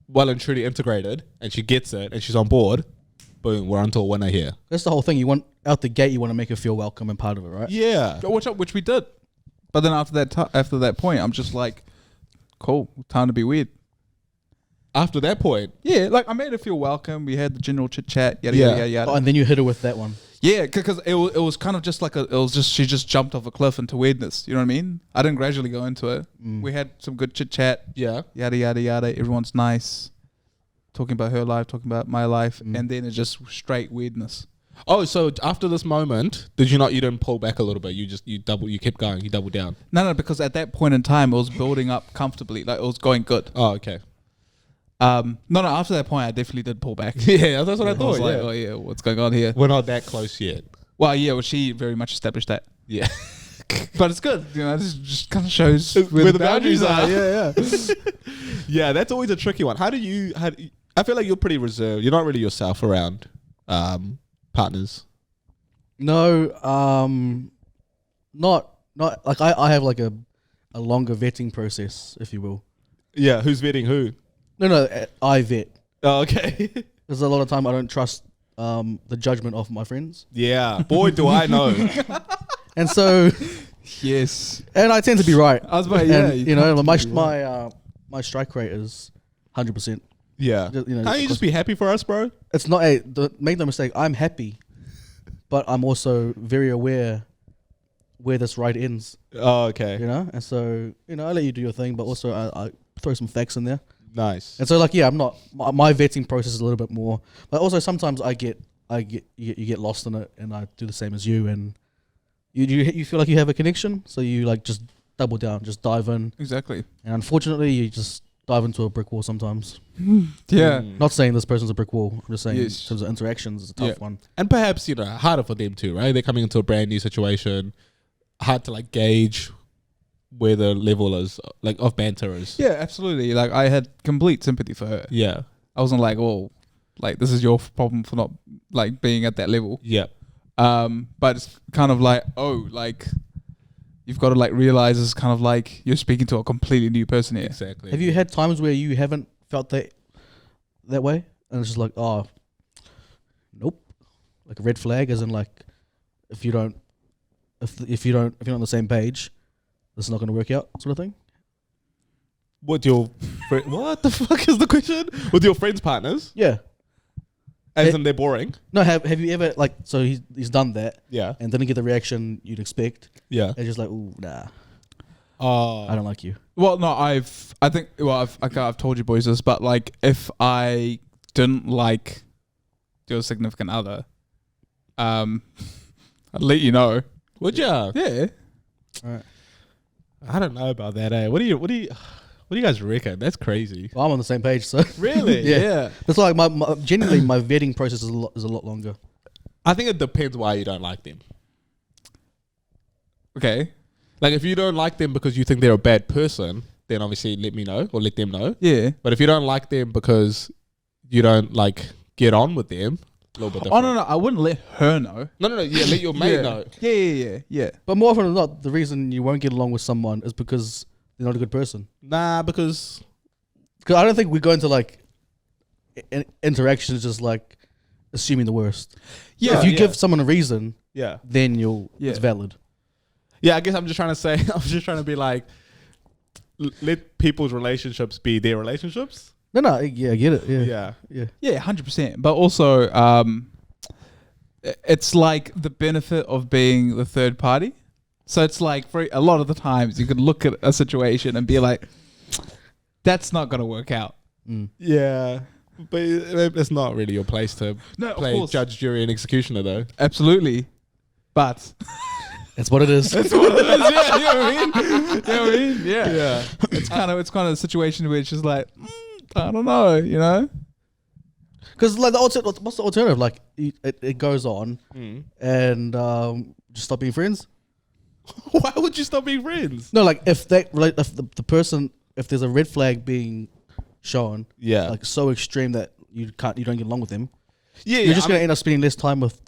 well and truly integrated and she gets it and she's on board, boom, we're onto a winner here. That's the whole thing. You want out the gate, you want to make her feel welcome and part of it, right? Yeah. Which we did. But then after that point, I'm just like, cool, time to be weird. After that point, Yeah, like I made her feel welcome. We had the general chit chat, yada Yeah. yada yada yada. Oh, and then you hit her with that one. Yeah, because it was kind of just like she just jumped off a cliff into weirdness. You know what I mean? I didn't gradually go into it. We had some good chit chat, yeah. yada yada yada. Everyone's nice, talking about her life, talking about my life, and then it's just straight weirdness. Oh, so after this moment, you didn't pull back a little bit? You kept going, you doubled down. No, because at that point in time, it was building up comfortably, like it was going good. Oh, okay. No, after that point, I definitely did pull back. Yeah, that's what I I was thought. like, Yeah. oh yeah, what's going on here? We're not that close yet. Well, yeah, well, she very much established that. Yeah. But it's good. You know, this just kind of shows Where the boundaries are. Yeah. Yeah, that's always a tricky one. How do you I feel like you're pretty reserved. You're not really yourself around partners. No, not like I have like a longer vetting process, if you will. Yeah, who's vetting who? No, I vet. Oh, okay. There's a lot of time I don't trust the judgment of my friends, Yeah, boy, do I know. and so Yes. and I tend to be right. I was about, And, you know, my strike rate is 100%. Yeah. You know, Can't you just be happy for us, bro? It's not make no mistake. I'm happy, but I'm also very aware where this ride ends. Oh, okay. You know, and so I let you do your thing, but also I throw some facts in there. Nice. And so like I'm not my vetting process is a little bit more, but also sometimes you get lost in it, and I do the same as you, and you feel like you have a connection, so you like just double down, just dive in, Exactly. and unfortunately you just dive into a brick wall sometimes. Yeah. Not saying this person's a brick wall. I'm just saying Yes. in terms of interactions, it's a tough Yeah. one. And perhaps, harder for them too, right? They're coming into a brand new situation. Hard to like gauge where the level is, like of banter is. Yeah, absolutely. Like, I had complete sympathy for her. Yeah. I wasn't like, oh, like, this is your problem for not, like, being at that level. Yeah. But it's kind of like, oh, like, you've got to, like, realize it's kind of like you're speaking to a completely new person here. Exactly. Have you had times where you haven't felt that way, and it's just like, oh, nope, like a red flag, as in like, if you're not on the same page, this is not going to work out, sort of thing. What the fuck is the question? With your friends' partners? Yeah. As in they're boring? No, have you ever like, so he's done that Yeah. and didn't get the reaction you'd expect, Yeah. and just like, ooh, nah, Oh. I don't like you. Well, no, I've told you boys this, but like, if I didn't like your significant other, I'd let you know. Would ya? Yeah. Alright. I don't know about that, eh? What do you guys reckon? That's crazy. Well, I'm on the same page, so Really? Yeah. It's like my genuinely my vetting process is a lot longer. I think it depends why you don't like them. Okay. Like if you don't like them because you think they're a bad person, then obviously let me know or let them know. Yeah. But if you don't like them because you don't like get on with them, a little bit different. Oh, no, I wouldn't let her know. No. Yeah, let your mate Yeah. know. Yeah. But more often than not, the reason you won't get along with someone is because they're not a good person. Nah, because I don't think we go into like interactions just like assuming the worst. Yeah. If you give someone a reason, yeah. then Yeah. it's valid. Yeah, I guess I'm just trying to say, I'm just trying to be like, let people's relationships be their relationships. No, yeah, I get it. Yeah. Yeah. 100%. But also, it's like the benefit of being the third party. So it's like, for a lot of the times you could look at a situation and be like, that's not going to work out. Yeah. But it's not really your place to No, play of course. judge, jury, and executioner, though. Absolutely. But That's what it is. yeah, you know what I mean? Yeah. Yeah. It's kind of a situation where it's just like, I don't know, you know? Because like what's the alternative? Like it goes on, and just stop being friends. Why would you stop being friends? No, like if the person, if there's a red flag being shown, Yeah. like so extreme that you don't get along with them, Yeah. you're just gonna end up spending less time with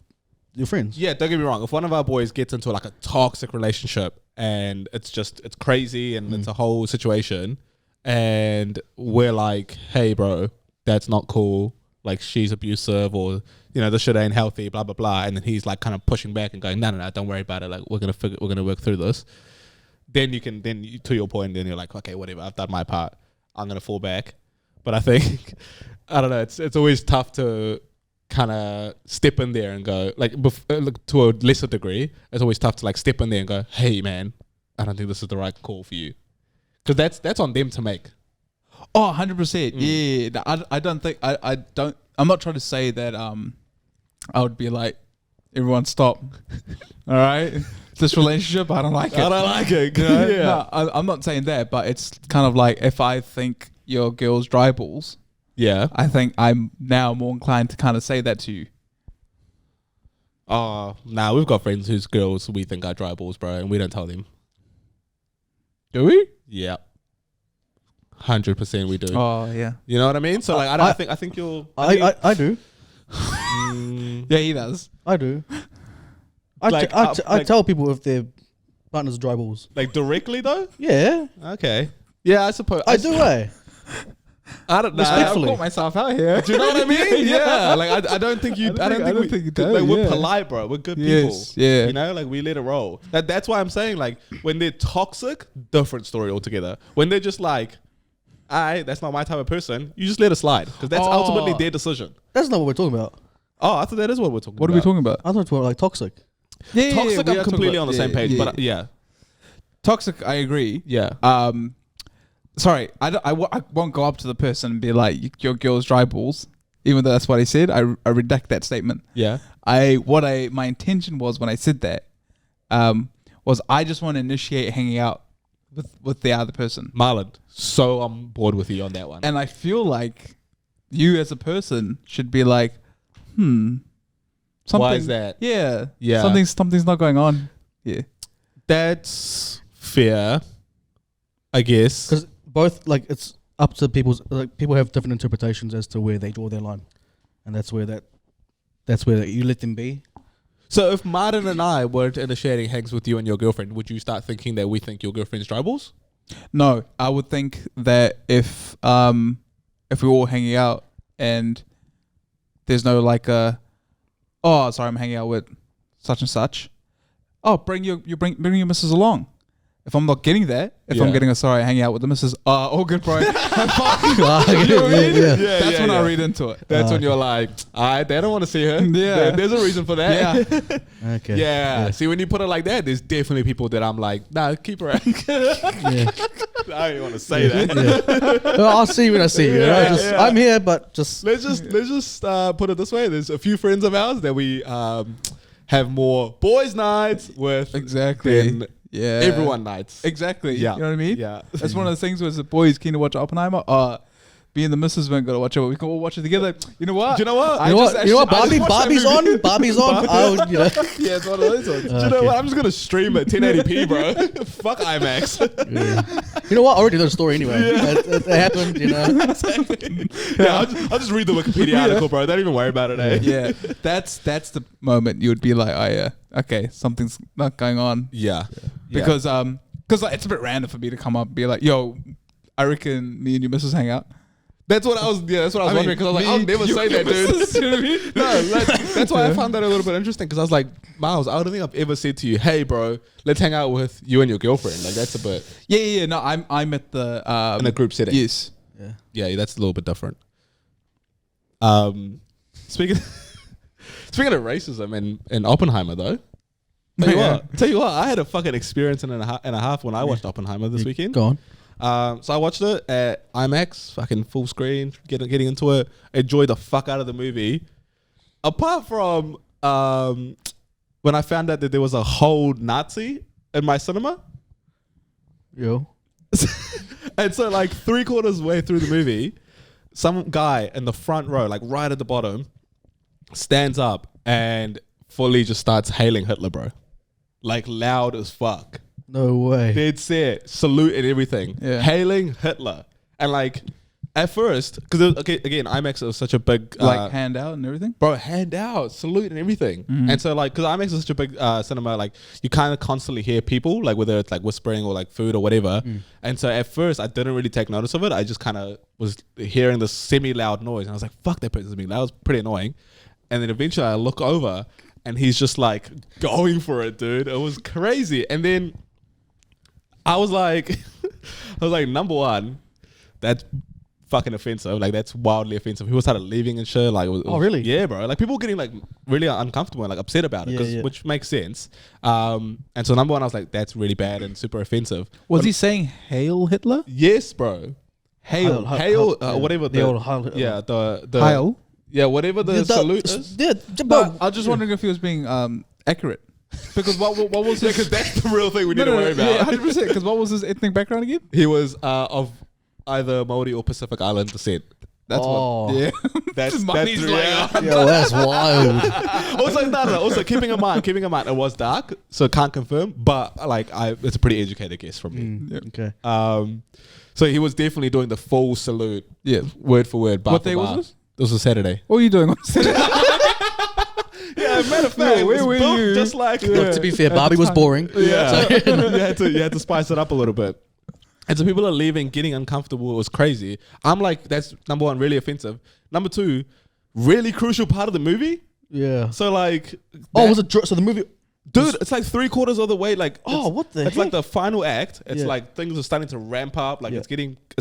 your friends. Yeah, don't get me wrong. If one of our boys gets into like a toxic relationship and it's crazy and it's a whole situation, and we're like, hey, bro, that's not cool. Like she's abusive, or this shit ain't healthy, blah blah blah. And then he's like kind of pushing back and going, no, don't worry about it. Like we're gonna work through this. Then to your point, then you're like, okay, whatever. I've done my part. I'm gonna fall back. But I think I don't know. It's always tough to kind of step in there and go to a lesser degree. It's always tough to like step in there and go, hey man, I don't think this is the right call for you, because that's on them to make. Oh, 100%. Yeah. I don't think, I'm not trying to say that I would be like, everyone stop. All right? This relationship, I don't like it. I don't like it. You know? Yeah. No, I'm not saying that, but it's kind of like, if I think your girl's dry balls, Yeah. I think I'm now more inclined to kind of say that to you. Oh, nah, we've got friends whose girls we think are dry balls, bro, and we don't tell them. Do we? Yeah. 100% we do. Oh yeah. You know what I mean? So like, I think you'll. I do. Yeah, he does. I do. Like, I tell people if their partner's dry balls. Like directly though? Yeah, Okay. Yeah, I suppose. I do. I don't know. I Respectfully. caught myself out here. Do you know what I mean? Yeah. Like I don't think you. I don't think you do, Like we're yeah. polite, bro. We're good Yes, people. yeah. You know, like we let it roll. That's why I'm saying like when they're toxic, different story altogether. When they're just like, that's not my type of person. You just let it slide because that's ultimately their decision. That's not what we're talking about. Oh, I thought that is what we're talking about. What are we talking about? I thought we were like toxic. Yeah, Toxic, we I'm are completely talking on the about- same page, yeah, but yeah. yeah. Toxic, I agree. Yeah. Sorry, I won't go up to the person and be like, your girl's dry balls, even though that's what I said. I redact that statement. Yeah. My intention was when I said that, was I just want to initiate hanging out with the other person. Marlon, so I'm bored with you on that one. And I feel like you as a person should be like, something. Why is that? Yeah. Yeah. Something's not going on. Yeah. That's fair, I guess. Because both, like, it's up to people's, like, people have different interpretations as to where they draw their line. And that's where you let them be. So if Martin and I weren't initiating hangs with you and your girlfriend, would you start thinking that we think your girlfriend's dry balls? No, I would think that if we're all hanging out and there's no like I'm hanging out with such and such. Oh, bring your missus along. If I'm not getting that, if I'm Yeah. getting hanging out with the missus, all good, bro. Have fun. You know what I mean? Yeah. That's when I read into it. That's when you're like, they don't want to see her. Yeah. There's a reason for that. Yeah. Okay. Yeah. See, when you put it like that, there's definitely people that I'm like, nah, keep her out. Yeah. I don't even want to say that. Yeah. Well, I'll see you when I see you. you know? Yeah, Just, yeah. I'm here, but just Let's just put it this way. There's a few friends of ours that we have more boys' nights with Exactly. than Yeah. everyone nights. Exactly. Yeah. You know what I mean? Yeah. That's one of the things where the boys keen to watch Oppenheimer. Me and the missus weren't going to watch it, but we can all watch it together. You know what? Do you know what? you know what? I just Barbie's watched that on. movie. Barbie's on. Oh, you know. Yeah, it's one of those ones. Do you know what? I'm just gonna stream it 1080p, bro. Fuck IMAX. You know what? I already know the story anyway. It happened. You know. Yeah, I'll just read the Wikipedia article, bro. Don't even worry about it, eh? Yeah. That's the moment you would be like, oh yeah, okay, something's not going on. Yeah. Because like, it's a bit random for me to come up and be like, yo, I reckon me and your missus hang out. That's what I was. Yeah, that's what I was wondering because I was like, I'll never say that, dude. You know what I mean? No, that's why I found that a little bit interesting because I was like, Miles, I don't think I've ever said to you, hey, bro, let's hang out with you and your girlfriend. Like that's a bit Yeah. No, I'm at the in a group setting. Yes. Yeah, that's a little bit different. Speaking of racism and Oppenheimer though. Tell you what, I had a fucking experience and a half when I watched Oppenheimer this weekend. Go on. So I watched it at IMAX, fucking full screen, getting into it, enjoyed the fuck out of the movie. Apart from when I found out that there was a whole Nazi in my cinema. Yo. And so like 3/4 way through the movie, some guy in the front row, like right at the bottom, stands up and fully just starts hailing Hitler, bro. Like loud as fuck. No way. Dead set, salute and everything. Yeah. Hailing Hitler. And like at first, because again, IMAX was such a big Like hand out and everything. bro, hand out, salute and everything. And so like, because IMAX is such a big cinema, like you kind of constantly hear people, like whether it's like whispering or like food or whatever. And so at first I didn't really take notice of it. I just kind of was hearing this semi-loud noise and I was like, fuck, that person's being loud. It was pretty annoying. And then eventually I look over and he's just like going for it, dude. It was crazy. And then I was like, number one, that's fucking offensive. Like that's wildly offensive. People started leaving and shit. Like, Oh, really? Yeah, bro. Like people were getting like really uncomfortable and like upset about it, Yeah. which makes sense. And so number one, I was like, that's really bad and super offensive. Was he saying hail Hitler? Yes, bro. Hail. Hail, yeah. whatever The old Heil Hitler. yeah, the Hail? yeah, whatever the salute is. Yeah, No, I was just wondering if he was being accurate. Because what was his... Because that's the real thing we need to worry about. Yeah, 100%. Because what was his ethnic background again? He was of either Maori or Pacific Island descent. That's Oh. what. Yeah, that's Money's the like, reality. Yo, that's wild. Also, no. Also, keeping in mind, it was dark, so can't confirm. But like, it's a pretty educated guess from me. Okay. So he was definitely doing the full salute, word for word. Bar What for day bar. was this? This was a Saturday. What were you doing on Saturday? Yeah, matter of fact, where were you? Just like Look, to be fair, Barbie was boring. Yeah, you had to spice it up a little bit. And so people are leaving, getting uncomfortable. It was crazy. I'm like, that's number one, really offensive. Number two, really crucial part of the movie. Yeah. So like, Oh, was it? So the movie. dude, it's like 3/4 of the way. Like, Oh, what the It's like heck? the final act. It's Yeah. like things are starting to ramp up. Like Yeah. it's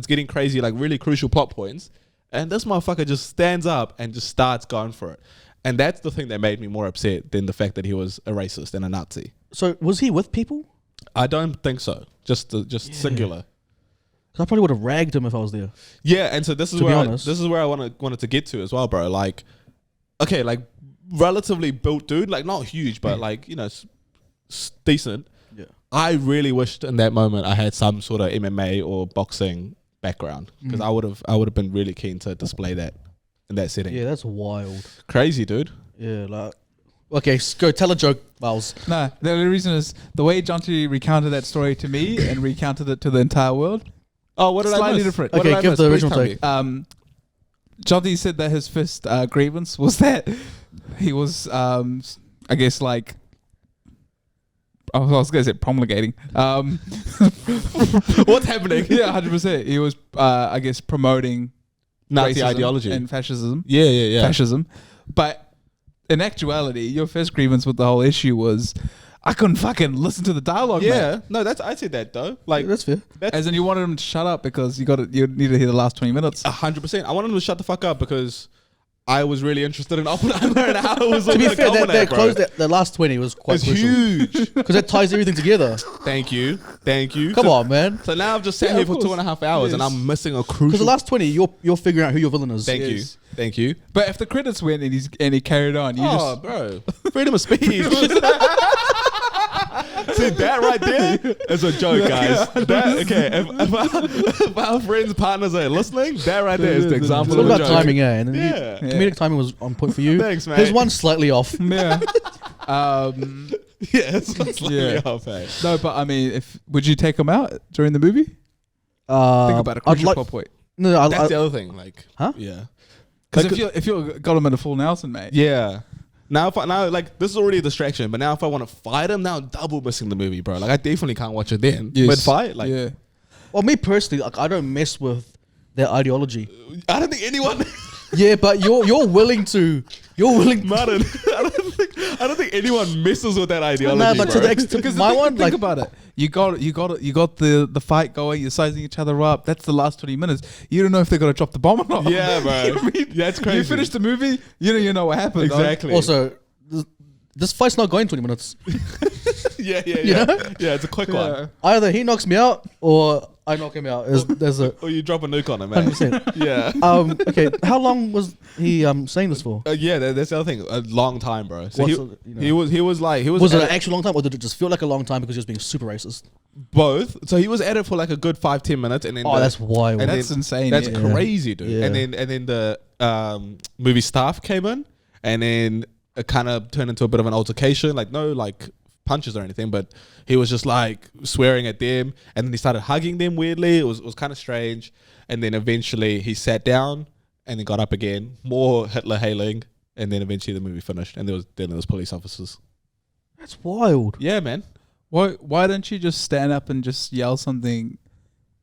getting crazy. Like really crucial plot points. And this motherfucker just stands up and just starts going for it. And that's the thing that made me more upset than the fact that he was a racist and a Nazi. So was he with people? I don't think so. Just singular. 'Cause I probably would have ragged him if I was there. Yeah, and so this is To be where honest. this is where I wanted to get to as well, bro. Like, okay, like relatively built dude, like not huge, but like decent. Yeah. I really wished in that moment I had some sort of MMA or boxing background because I would have been really keen to display that in that setting. Yeah, that's wild. Crazy, dude. Yeah, like. Okay, go tell a joke, Miles. No, the only reason is the way Jonty recounted that story to me and recounted it to the entire world. Oh, what did I Slightly miss? different. What Okay, did I give miss? the Please original tell take. me. Jonty said that his first grievance was that he was, I guess, like, I was going to say promulgating. What's happening? Yeah, 100%. He was, I guess, promoting Nazi racism ideology. and fascism. Yeah. Fascism. But in actuality, your first grievance with the whole issue was, I couldn't fucking listen to the dialogue, Yeah. man. No, I said that though. Like That's fair. As in, you wanted him to shut up because you need to hear the last 20 minutes. 100%. I wanted him to shut the fuck up because I was really interested in Oppenheimer and how it was all To be gonna fair, culminate, that bro. close, the last 20 was quite It's crucial. huge. Because that ties everything together. Thank you. Come on, man. So now I've just sat Yeah, here of for course. 2.5 hours and Yes. I'm missing a Because crucial. the last 20, you're figuring out who your villain is. Thank you. Yes. Thank you. But if the credits went and he carried on, you Oh, just bro. Freedom of speech. See, that right there is a joke, guys. If our friends, partners are listening, that right there is the It's example all of a about joke. timing, And then Yeah. comedic timing was on point for you. Thanks, mate. His one's slightly off. yeah. Yeah, it's slightly Yeah. off, eh? No, but I mean, would you take him out during the movie? Think about a I'd crucial like, plot point. no, That's the other thing. Like, Huh? Yeah. Because Like, if you got him in a full Nelson, mate. yeah. Now, like this is already a distraction, but now if I want to fight him, now I'm double missing the movie, bro. Like I definitely can't watch it then. Yes. Mid fight, like yeah. well, me personally, like I don't mess with their ideology. I don't think anyone. Yeah, but you're willing to. You're willing. Martin, I don't think anyone messes with that ideology. Nah, but bro. to the extent, Because my one, think like, about it. You got the fight going. You're sizing each other up. That's the last 20 minutes. You don't know if they're gonna drop the bomb or not. Yeah, bro. You know what I mean? Yeah, it's crazy. You finish the movie. You know what happened. dog. Exactly. also, this fight's not going 20 minutes. yeah. You know? Yeah, it's a quick Yeah. one. Either he knocks me out or I knock him out. There's a Or you drop a nuke on him, man. 100%. Yeah. Okay, how long was he saying this for? Yeah, that's the other thing. A long time, bro. So What's he, the- you know. he was Was it at an actual long time, or did it just feel like a long time because he was being super racist? both. So he was at it for like a good 5-10 minutes, and then Oh, that's wild. and That's then- insane. That's yeah. crazy, dude. Yeah. And then the movie staff came in, and then it kind of turned into a bit of an altercation. Like no like punches or anything, but he was just like swearing at them, and then he started hugging them weirdly. It was kind of strange, and then eventually he sat down and then got up again, more Hitler hailing, and then eventually the movie finished, and there was police officers. That's wild. Yeah, man. Why don't you just stand up and just yell something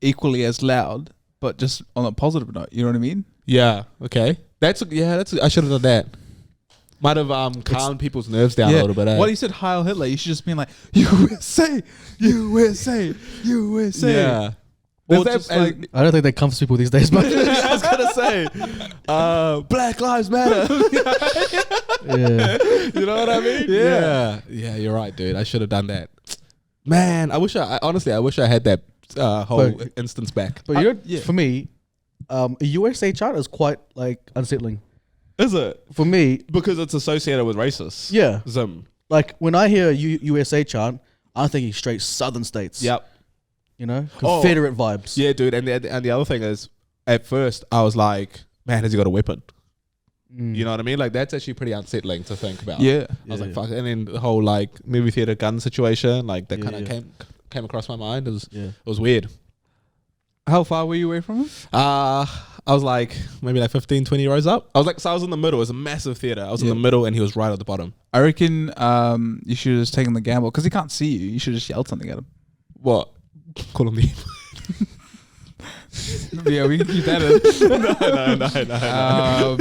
equally as loud, but just on a positive note? You know what I mean? Yeah. Okay. That's I should have done that. Might have calmed people's nerves down a little bit. What he said, Heil Hitler. You should just be like, USA, USA, USA. Yeah. Or Is that- just like, I don't think that comforts people these days, but I was gonna say, Black Lives Matter. yeah. You know what I mean? Yeah. You're right, dude. I should have done that. Man, I honestly I had that whole But- instance back. But you know, yeah. for me, a USA chart is quite like unsettling. Is it? For me, Because it's associated with racism. yeah. Zim. Like when I hear USA chant, I'm thinking straight southern states. Yep. You know, Oh. Confederate vibes. Yeah, dude. And the other thing is, at first I was like, man, has he got a weapon? You know what I mean? Like that's actually pretty unsettling to think about. Yeah. I was like, Yeah. fuck. And then the whole like movie theater gun situation, like that Yeah, kind of yeah. came across my mind. It Yeah. was weird. How far were you away from him? I was like maybe like 15, 20 rows up. I was in the middle. It was a massive theater. I was in Yeah. the middle and he was right at the bottom. I reckon you should have just taken the gamble because he can't see you. You should have just yelled something at him. What? Call him the Yeah, we can keep that in. no.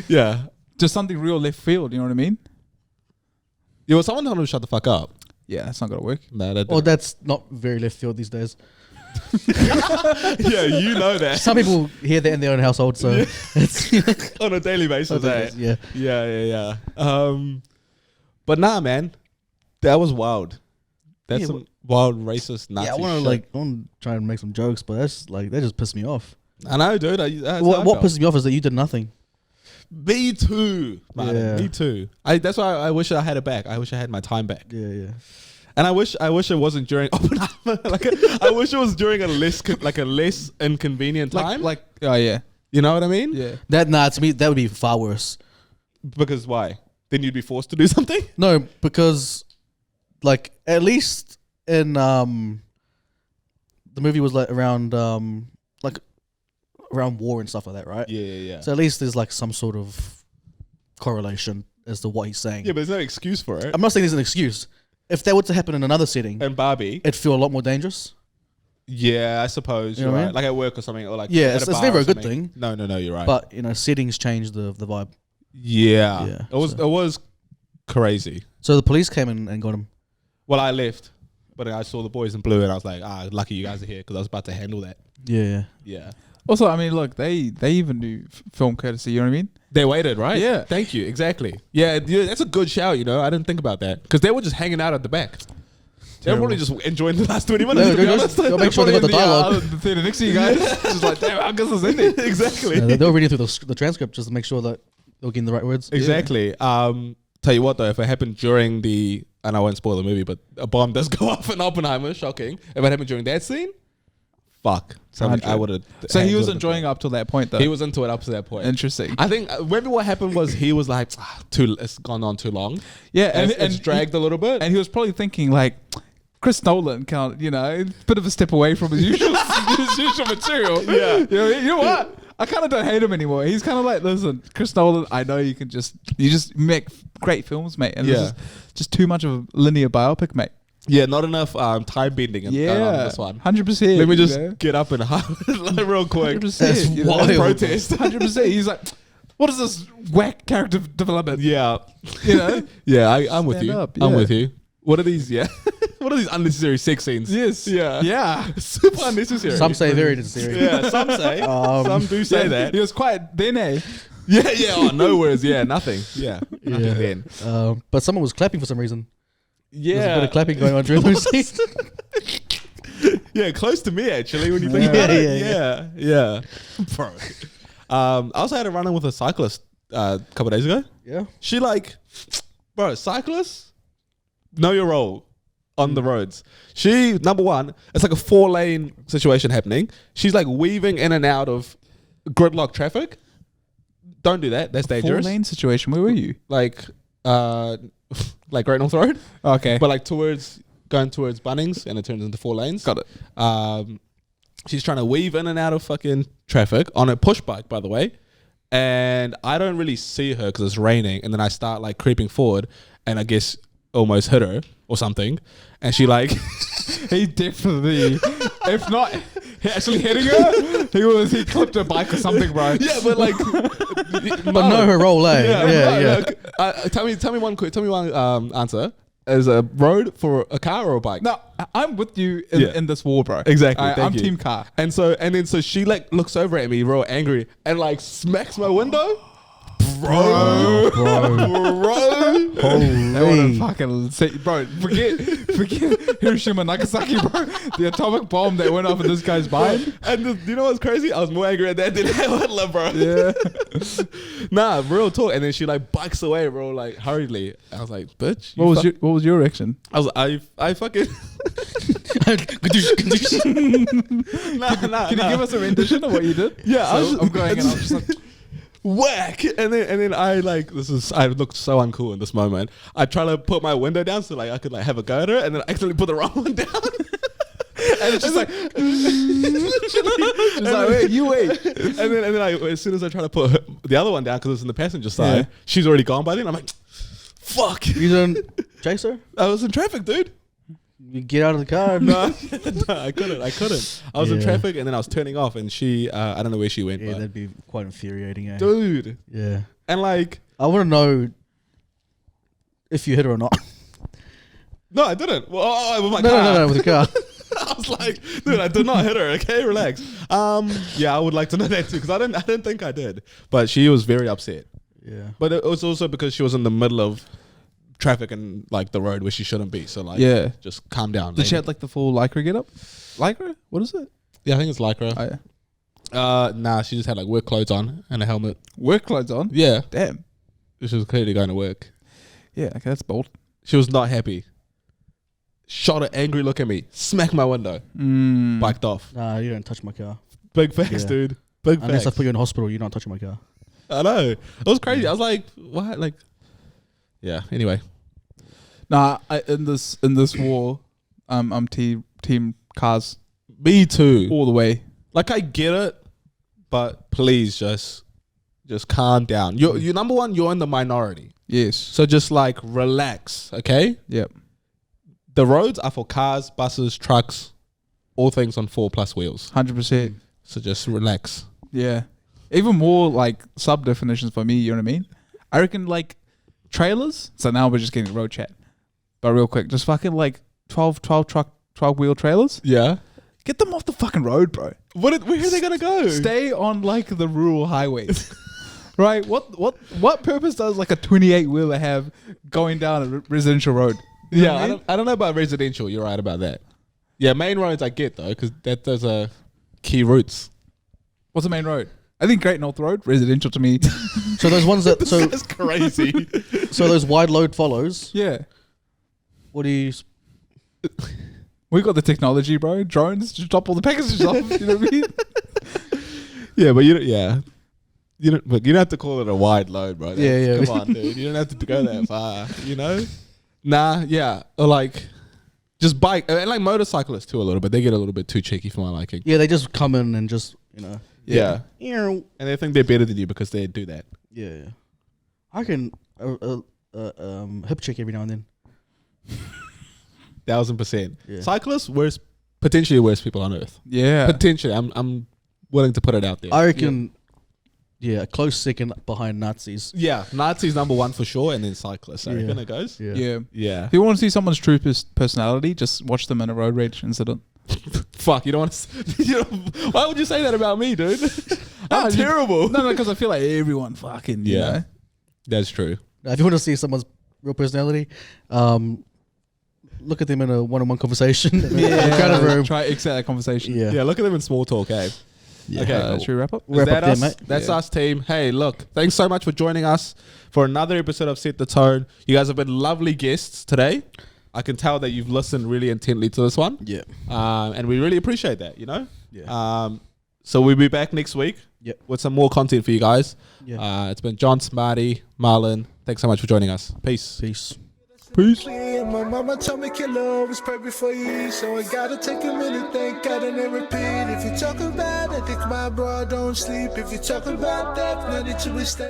Yeah. Just something real left field. You know what I mean? Yeah, well, someone told him to shut the fuck up. Yeah, that's not gonna work. No, that Well, that's not very left field these days. yeah, you know that. Some people hear that in their own household, so it's On a daily basis, eh? yeah. Yeah. But nah, man, that was wild. That's Yeah, some wild racist Nazi Yeah, I want shit. to I want to try and make some jokes, but that's like that just pissed me off. I know, dude. That's What, how I what felt. pisses me off is that you did nothing. Me too, man. Yeah. Me too. That's why I wish I had it back. I wish I had my time back. Yeah. And I wish it wasn't during Oppenheimer. I wish it was during a less inconvenient time. Oh yeah, You know what I mean? yeah. To me that would be far worse. Because why? Then you'd be forced to do something. No, because like at least in the movie was like around war and stuff like that, right? Yeah. So at least there's like some sort of correlation as to what he's saying. Yeah, but there's no excuse for it. I'm not saying there's an excuse. If that were to happen in another setting, And Barbie. it'd feel a lot more dangerous. Yeah, I suppose You you're know what I right. mean? Like at work or something, or like Yeah, at it's bar never or a good something. thing. No, you're right. But settings change the vibe. yeah, Yeah, it was crazy. So the police came in and got him. Well, I left, but I saw the boys in blue, and I was like, lucky you guys are here because I was about to handle that. Yeah. Yeah, Also, I mean, look, they even do film courtesy. You know what I mean? they waited, right? Yeah. Thank you. Exactly. Yeah, that's a good shout. You know, I didn't think about that because they were just hanging out at the back. They were probably just enjoying the last 20 minutes. No, to be they'll honest. they'll make sure they got the dialogue. The theater next to you guys. Just like, damn, I guess it's ending. exactly. They were reading through the transcript just to make sure that they were getting the right words. Exactly. Tell you what though, if it happened during and I won't spoil the movie, but a bomb does go off in Oppenheimer, shocking. If it happened during that scene, fuck. I would have. So he was enjoying up till that point, though. He was into it up to that point. Interesting. I think maybe what happened was he was like, it's gone on too long. Yeah, And it's dragged a little bit. And he was probably thinking like, Chris Nolan can't, bit of a step away from his usual material. Yeah. You know what? I kind of don't hate him anymore. He's kind of like, listen, Chris Nolan, I know you just make great films, mate. And this is just too much of a linear biopic, mate. Yeah, not enough time bending on this one. 100%. Let me just get up and like, real quick. 100%. That's you know, wild. Protest. 100%. He's like, what is this whack character development? Yeah. You know? Yeah, I'm with Stand you. up, I'm yeah. with you. What are these? Yeah. What are these unnecessary sex scenes? Yes. Yeah. Yeah. Super unnecessary. Some say very necessary. Yeah, some say. Some do say that. He was quiet then, eh? Yeah. Oh, no words. Yeah, nothing. Yeah. Nothing then. But someone was clapping for some reason. There's a bit Yeah. of clapping going on during those scenes. Yeah, close to me actually when you think Yeah, about it. yeah, Yeah. Bro. I also had a run-in with a cyclist a couple of days ago. Yeah. She bro, cyclists, know your role on the roads. She, number one, it's like a 4-lane situation happening. She's like weaving in and out of gridlock traffic. Don't do that. That's dangerous. 4-lane situation. Where were you? Like Great North Road, Okay. but like going towards Bunnings, and it turns into 4 lanes. Got it. She's trying to weave in and out of fucking traffic on a push bike, by the way. And I don't really see her because it's raining. And then I start like creeping forward, and I guess almost hit her or something. And she like, He definitely, if not actually hitting her, he clipped her bike or something, bro. yeah, but like, But know her role, eh? Yeah. Tell me one answer. Is a road for a car or a bike? No, I'm with you in this war, bro. Exactly. I'm thank you. team car. And then she like looks over at me real angry and like smacks my window. Bro. They would have fucking bro. Forget Hiroshima, Nagasaki, bro. The atomic bomb that went off in this guy's mind. And you know what's crazy? I was more angry at that than Hitler, bro. Yeah. Nah, real talk. And then she like bikes away, bro, like hurriedly. I was like, bitch. What was your reaction? I was I fucking nah. Can you give us a rendition of what you did? Yeah, I was I'm going and I'm just like, whack, and then I looked so uncool in this moment. I try to put my window down so like I could like have a go at her, and then I accidentally put the wrong one down. And it's just like, She's like, wait, you wait. and then as soon as I try to put the other one down because it's in the passenger side, she's already gone by then. I'm like, fuck. You didn't chase her? I was in traffic, dude. You get out of the car. No, I couldn't. I was in traffic, and then I was turning off, and she, I don't know where she went. Yeah, but that'd be quite infuriating, eh? dude. Yeah. And like, I want to know if you hit her or not. no, I didn't. Well, with my No, car. no, with the car. I was like, dude, I did not hit her. Okay, relax. Yeah, I would like to know that too because I didn't think I did. But she was very upset. Yeah. But it was also because she was in the middle of traffic and like the road where she shouldn't be. So like, just calm down. Did she have like the full lycra get up? Lycra? What is it? Yeah, I think it's lycra. Oh, yeah. Nah, she just had like work clothes on and a helmet. Work clothes on? Yeah, Damn. she was clearly going to work. Yeah, okay, that's bold. She was not happy. Shot an angry look at me. Smacked my window. Biked off. Nah, you don't touch my car. Big facts, Yeah. dude. Big Unless facts. I put you in hospital, you're not touching my car. I know. It was crazy. I was like, what? Like, yeah. Anyway. Nah, in this war, I'm team cars Me too. all the way. Like, I get it, but please just calm down. You're number one, you're in the minority. Yes. So just like relax, okay? Yep. The roads are for cars, buses, trucks, all things on 4+ wheels. 100%. So just relax. Yeah. Even more like sub definitions for me, you know what I mean? I reckon like trailers. So now we're just getting road chat. But real quick, just fucking like 12 wheel trailers. Yeah. Get them off the fucking road, bro. Where are they gonna go? Stay on like the rural highways. Right? What purpose does like a 28 wheeler have going down a residential road? You know Yeah, what I mean? I don't know about residential. You're right about that. Yeah, main roads I get though, because those are key routes. What's the main road? I think Great North Road, residential to me. So those ones that That's crazy. so those wide load follows. Yeah. What do you? We got the technology, bro. Drones, just drop all the packages off. You know what I mean? Yeah, but you don't have to call it a wide load, bro. Yeah. Come on, dude. You don't have to go that far. You know? Nah, yeah. Or like just bike and like motorcyclists too a little bit. They get a little bit too cheeky for my liking. Yeah, they just come in and just Yeah. Yeah. And they think they're better than you because they do that. Yeah. I can hip check every now and then. 1000%. Yeah. Cyclists, potentially worst people on earth. Yeah. Potentially. I'm willing to put it out there. I reckon. Yeah, a close second behind Nazis. Yeah, Nazis number one for sure, and then cyclists. I reckon it goes. Yeah. Yeah. Yeah. If you want to see someone's true personality, just watch them in a road rage incident. Fuck, you don't want to. Why would you say that about me, dude? I'm No, terrible. No, because I feel like everyone fucking, you know. That's true. Now, if you want to see someone's real personality, look at them in a one-on-one conversation. in a crowded room. Try to exit that conversation. Yeah. Yeah, look at them in small talk, eh? Yeah. Okay. Should we wrap up? Is Wrap that up us? there, mate. That's Yeah. us, team. Hey, look, thanks so much for joining us for another episode of Set the Tone. You guys have been lovely guests today. I can tell that you've listened really intently to this one. Yeah. And we really appreciate that, you know? Yeah. So we'll be back next week Yep. with some more content for you guys. Yeah. It's been John, Smarty, Marlon. Thanks so much for joining us. Peace. Peace. Peace. And my mama told me killer was perfect for you, so I gotta take a minute, thank God, and then repeat. If you talk about it, think my bro don't sleep. If you talk about that, nothing to mistake.